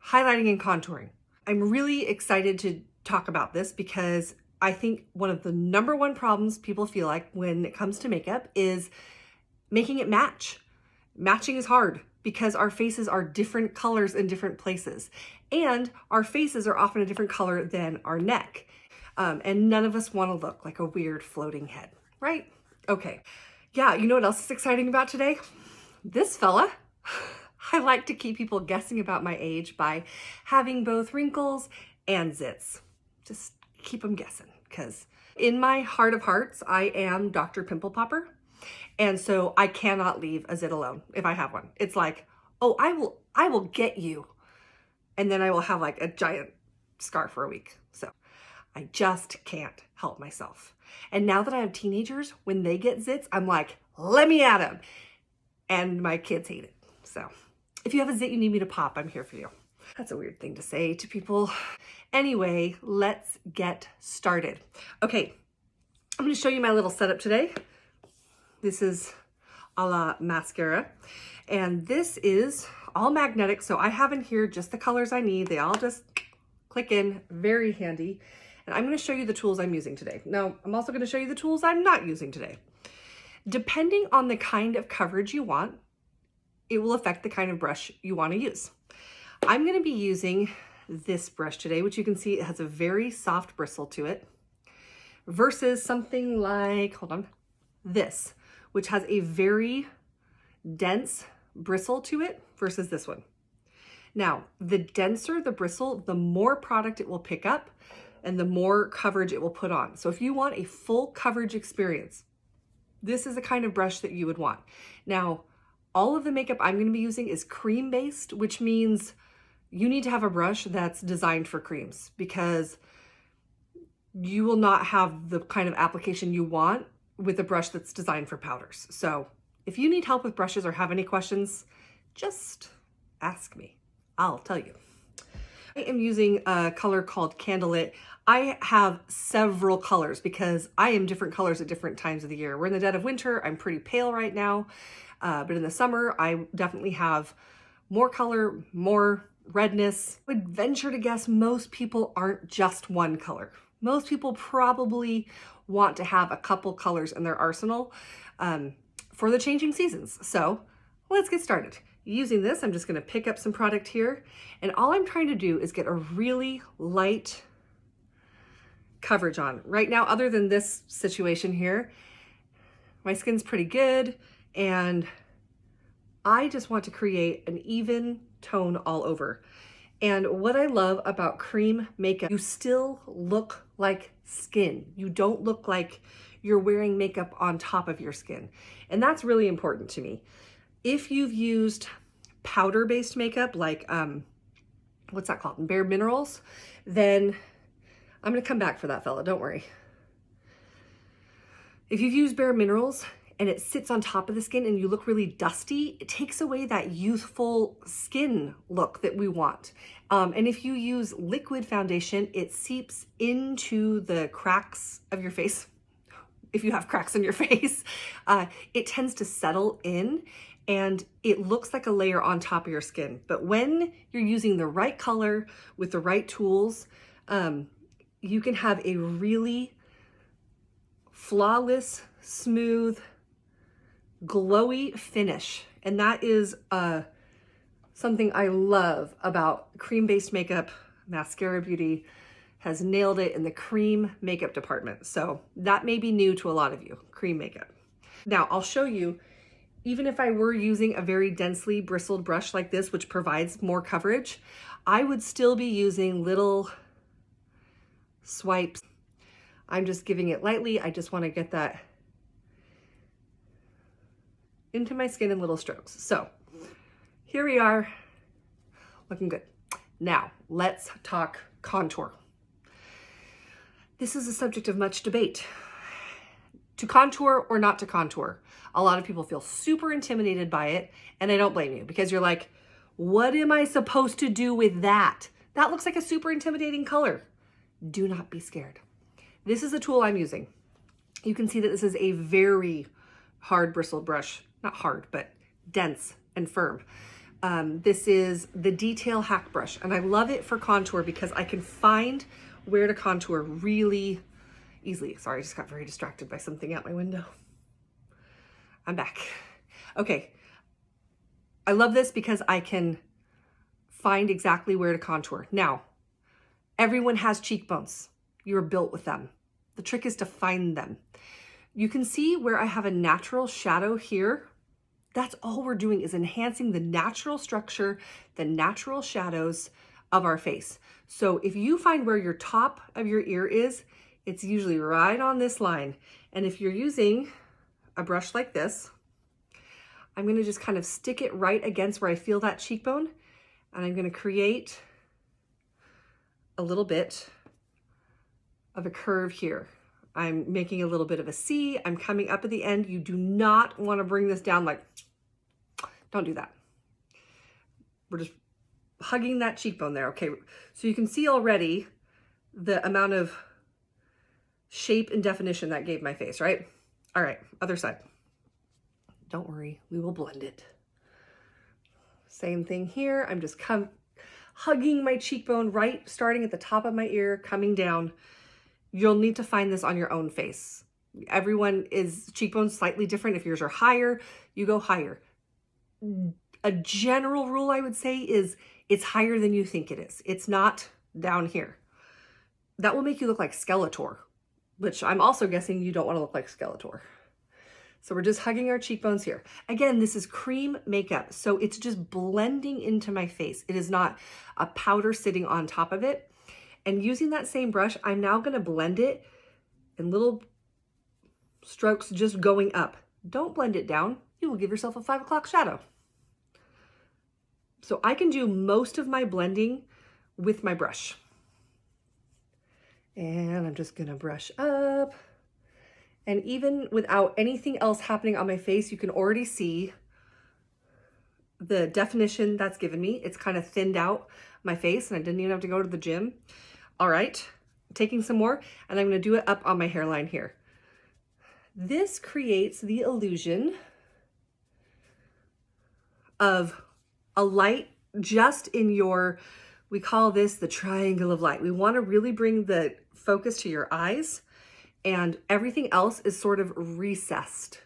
highlighting and contouring. I'm really excited to talk about this because I think one of the number one problems people feel like when it comes to makeup is making it match. Matching is hard because our faces are different colors in different places, and our faces are often a different color than our neck. And none of us want to look like a weird floating head, right? Okay. Yeah, you know what else is exciting about today? This fella. I like to keep people guessing about my age by having both wrinkles and zits. Just keep them guessing, because in my heart of hearts, I am Dr. Pimple Popper. And so I cannot leave a zit alone if I have one. It's like, oh, I will get you. And then I will have like a giant scar for a week. So I just can't help myself. And now that I have teenagers, when they get zits, I'm like, let me at them. And my kids hate it. So if you have a zit you need me to pop, I'm here for you. That's a weird thing to say to people. Anyway, let's get started. Okay, I'm gonna show you my little setup today. This is a la mascara. And this is all magnetic. So I have in here just the colors I need. They all just click in, very handy. And I'm gonna show you the tools I'm using today. Now, I'm also gonna show you the tools I'm not using today. Depending on the kind of coverage you want, it will affect the kind of brush you want to use. I'm going to be using this brush today, which you can see it has a very soft bristle to it, versus something like, hold on, this, which has a very dense bristle to it versus this one. Now, the denser the bristle, the more product it will pick up and the more coverage it will put on. So if you want a full coverage experience, this is the kind of brush that you would want. Now, all of the makeup I'm going to be using is cream based, which means you need to have a brush that's designed for creams, because you will not have the kind of application you want with a brush that's designed for powders. So if you need help with brushes or have any questions, just ask me. I'll tell you. I am using a color called Candlelit. I have several colors because I am different colors at different times of the year. We're in the dead of winter. I'm pretty pale right now. But in the summer, I definitely have more color, more redness. I would venture to guess most people aren't just one color. Most people probably want to have a couple colors in their arsenal for the changing seasons. So let's get started. Using this, I'm just going to pick up some product here. And all I'm trying to do is get a really light coverage on. Right now, other than this situation here, my skin's pretty good. And I just want to create an even tone all over. And what I love about cream makeup, you still look like skin. You don't look like you're wearing makeup on top of your skin. And that's really important to me. If you've used powder-based makeup, like, what's that called? Bare Minerals, then I'm gonna come back for that fella, don't worry. If you've used Bare Minerals, and it sits on top of the skin and you look really dusty, it takes away that youthful skin look that we want. And if you use liquid foundation, it seeps into the cracks of your face. If you have cracks in your face, it tends to settle in and it looks like a layer on top of your skin. But when you're using the right color with the right tools, you can have a really flawless, smooth, glowy finish. And that is something I love about cream-based makeup. Mascara Beauty has nailed it in the cream makeup department. So that may be new to a lot of you, cream makeup. Now I'll show you, even if I were using a very densely bristled brush like this, which provides more coverage, I would still be using little swipes. I'm just giving it lightly. I just want to get that into my skin in little strokes. So here we are, looking good. Now let's talk contour. This is a subject of much debate. To contour or not to contour. A lot of people feel super intimidated by it, and I don't blame you, because you're like, what am I supposed to do with that? That looks like a super intimidating color. Do not be scared. This is the tool I'm using. You can see that this is a very hard bristled brush. Not hard, but dense and firm. This is the Detail Hack Brush, and I love it for contour because I can find where to contour really easily. Sorry, I just got very distracted by something out my window. I'm back. Okay. I love this because I can find exactly where to contour. Now, everyone has cheekbones. You're built with them. The trick is to find them. You can see where I have a natural shadow here. That's all we're doing, is enhancing the natural structure, the natural shadows of our face. So if you find where your top of your ear is, it's usually right on this line. And if you're using a brush like this, I'm gonna just kind of stick it right against where I feel that cheekbone, and I'm gonna create a little bit of a curve here. I'm making a little bit of a C. I'm coming up at the end. You do not want to bring this down like, don't do that. We're just hugging that cheekbone there. Okay, so you can see already the amount of shape and definition that gave my face, right? All right, other side. Don't worry, we will blend it. Same thing here. I'm just hugging my cheekbone, right, starting at the top of my ear, coming down. You'll need to find this on your own face. Everyone is cheekbones slightly different. If yours are higher, you go higher. A general rule I would say is it's higher than you think it is. It's not down here. That will make you look like Skeletor, which I'm also guessing you don't want to look like Skeletor. So we're just hugging our cheekbones here. Again, this is cream makeup, so it's just blending into my face. It is not a powder sitting on top of it. And using that same brush, I'm now gonna blend it in little strokes just going up. Don't blend it down. You will give yourself a 5 o'clock shadow. So I can do most of my blending with my brush. And I'm just gonna brush up. And even without anything else happening on my face, you can already see the definition that's given me. It's kind of thinned out my face, and I didn't even have to go to the gym. All right, taking some more, and I'm gonna do it up on my hairline here. This creates the illusion of a light just in your, we call this the triangle of light. We wanna really bring the focus to your eyes, and everything else is sort of recessed.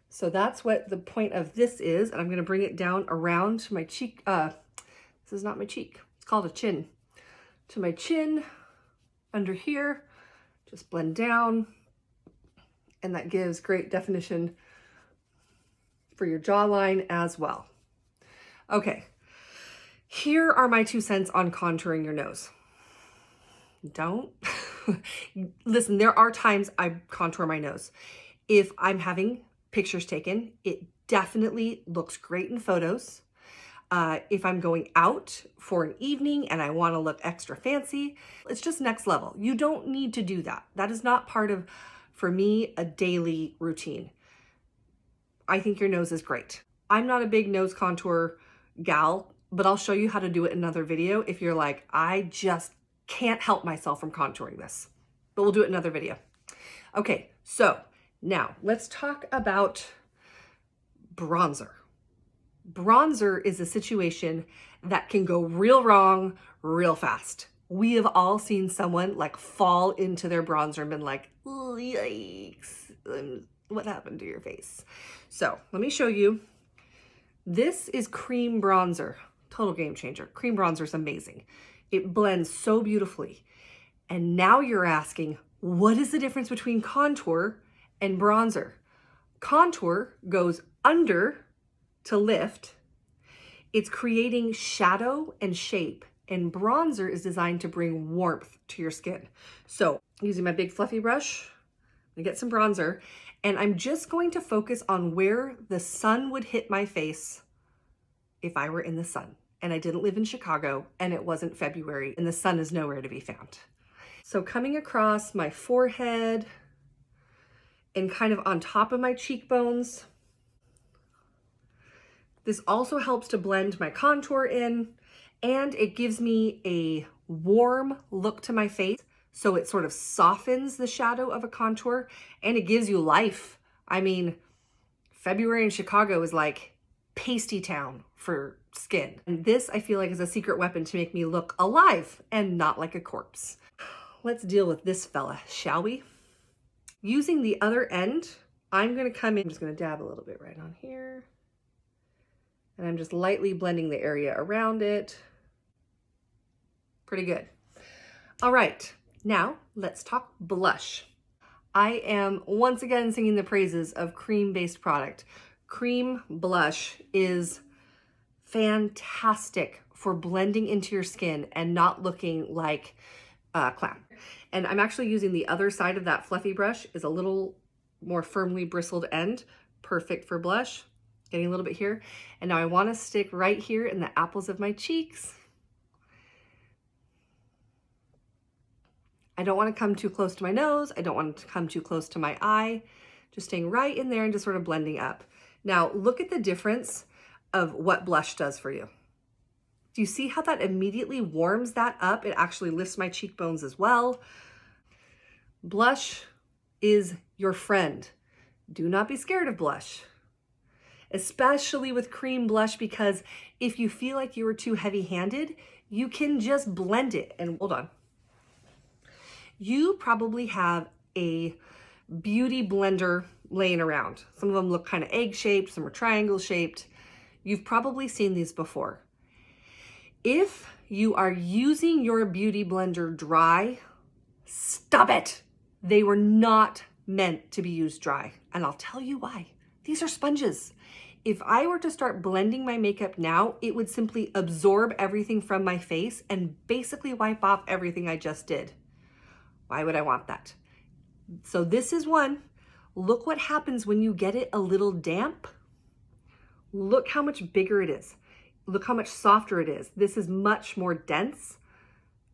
So that's what the point of this is, and I'm gonna bring it down around my cheek. This is not my cheek, it's called a chin. To my chin, under here, just blend down, and that gives great definition for your jawline as well. Okay, here are my 2 cents on contouring your nose. Don't. Listen, there are times I contour my nose. If I'm having pictures taken, it definitely looks great in photos. If I'm going out for an evening and I want to look extra fancy, it's just next level. You don't need to do that. That is not part of, for me, a daily routine. I think your nose is great. I'm not a big nose contour gal, but I'll show you how to do it in another video if you're like, I just can't help myself from contouring this. But we'll do it in another video. Okay, so now let's talk about bronzer. Bronzer is a situation that can go real wrong real fast. We have all seen someone like fall into their bronzer and been like, yikes, what happened to your face? So let me show you. This is cream bronzer, total game changer. Cream bronzer is amazing. It blends so beautifully. And now you're asking, what is the difference between contour and bronzer? Contour goes under to lift. It's creating shadow and shape, and bronzer is designed to bring warmth to your skin. So using my big fluffy brush, I'm gonna get some bronzer, and I'm just going to focus on where the sun would hit my face if I were in the sun. And I didn't live in Chicago, and it wasn't February, and the sun is nowhere to be found. So coming across my forehead and kind of on top of my cheekbones. This also helps to blend my contour in, and it gives me a warm look to my face. So it sort of softens the shadow of a contour, and it gives you life. I mean, February in Chicago is like pasty town for skin. And this I feel like is a secret weapon to make me look alive and not like a corpse. Let's deal with this fella, shall we? Using the other end, I'm gonna come in, I'm just gonna dab a little bit right on here. And I'm just lightly blending the area around it. Pretty good. All right, now let's talk blush. I am once again singing the praises of cream-based product. Cream blush is fantastic for blending into your skin and not looking like a clown. And I'm actually using the other side of that fluffy brush, is a little more firmly bristled end, perfect for blush. Getting a little bit here. And now I want to stick right here in the apples of my cheeks. I don't want to come too close to my nose. I don't want to come too close to my eye. Just staying right in there and just sort of blending up. Now look at the difference of what blush does for you. Do you see how that immediately warms that up? It actually lifts my cheekbones as well. Blush is your friend. Do not be scared of blush, especially with cream blush, because if you feel like you were too heavy-handed, you can just blend it. And hold on. You probably have a beauty blender laying around. Some of them look kind of egg-shaped, some are triangle-shaped. You've probably seen these before. If you are using your beauty blender dry, stop it. They were not meant to be used dry. And I'll tell you why. These are sponges. If I were to start blending my makeup now, it would simply absorb everything from my face and basically wipe off everything I just did. Why would I want that? So this is one. Look what happens when you get it a little damp. Look how much bigger it is. Look how much softer it is. This is much more dense,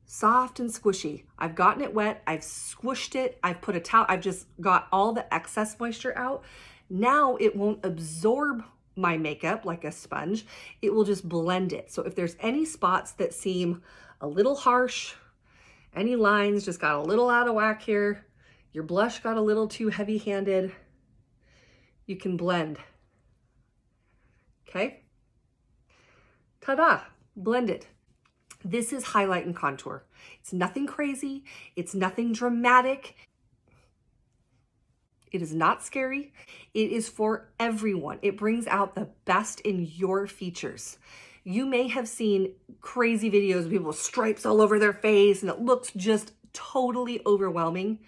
soft and squishy. I've gotten it wet. I've squished it. I've put a towel. I've just got all the excess moisture out. Now it won't absorb my makeup like a sponge. It will just blend it. So if there's any spots that seem a little harsh, any lines just got a little out of whack here, your blush got a little too heavy-handed, you can blend. Okay? Ta-da, blended. This is highlight and contour. It's nothing crazy. It's nothing dramatic. It is not scary. It is for everyone. It brings out the best in your features. You may have seen crazy videos of people with stripes all over their face and it looks just totally overwhelming.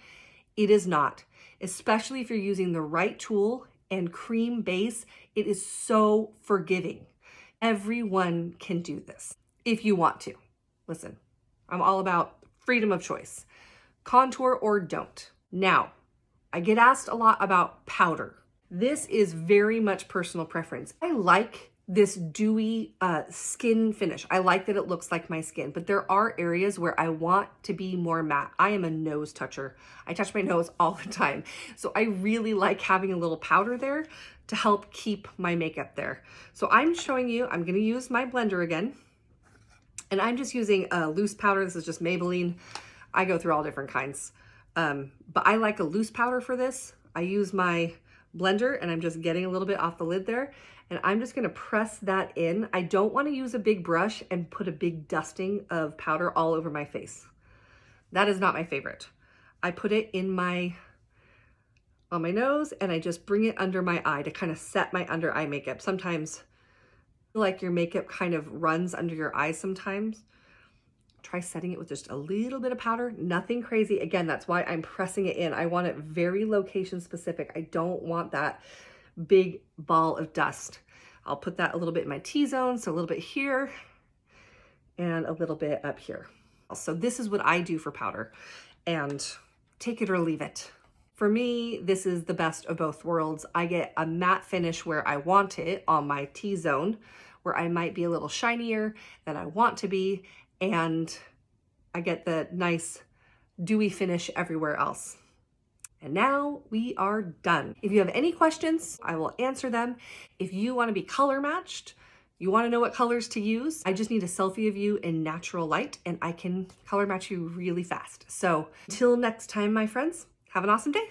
It is not, especially if you're using the right tool and cream base. It is so forgiving. Everyone can do this if you want to. Listen, I'm all about freedom of choice. Contour or don't. Now, I get asked a lot about powder. This is very much personal preference. I like this dewy skin finish. I like that it looks like my skin, but there are areas where I want to be more matte. I am a nose toucher. I touch my nose all the time. So I really like having a little powder there to help keep my makeup there. So I'm showing you, I'm gonna use my blender again, and I'm just using a loose powder. This is just Maybelline. I go through all different kinds, but I like a loose powder for this. I use my blender and I'm just getting a little bit off the lid there. And I'm just gonna press that in. I don't wanna use a big brush and put a big dusting of powder all over my face. That is not my favorite. I put it in on my nose and I just bring it under my eye to kind of set my under eye makeup. Sometimes like your makeup kind of runs under your eyes sometimes. Try setting it with just a little bit of powder, nothing crazy. Again, that's why I'm pressing it in. I want it very location specific. I don't want that big ball of dust. I'll put that a little bit in my T-zone, so a little bit here and a little bit up here. So this is what I do for powder, and take it or leave it. For me, this is the best of both worlds. I get a matte finish where I want it on my T-zone, where I might be a little shinier than I want to be, and I get the nice dewy finish everywhere else. And now we are done. If you have any questions, I will answer them. If you want to be color matched, you want to know what colors to use, I just need a selfie of you in natural light and I can color match you really fast. So until next time, my friends, have an awesome day.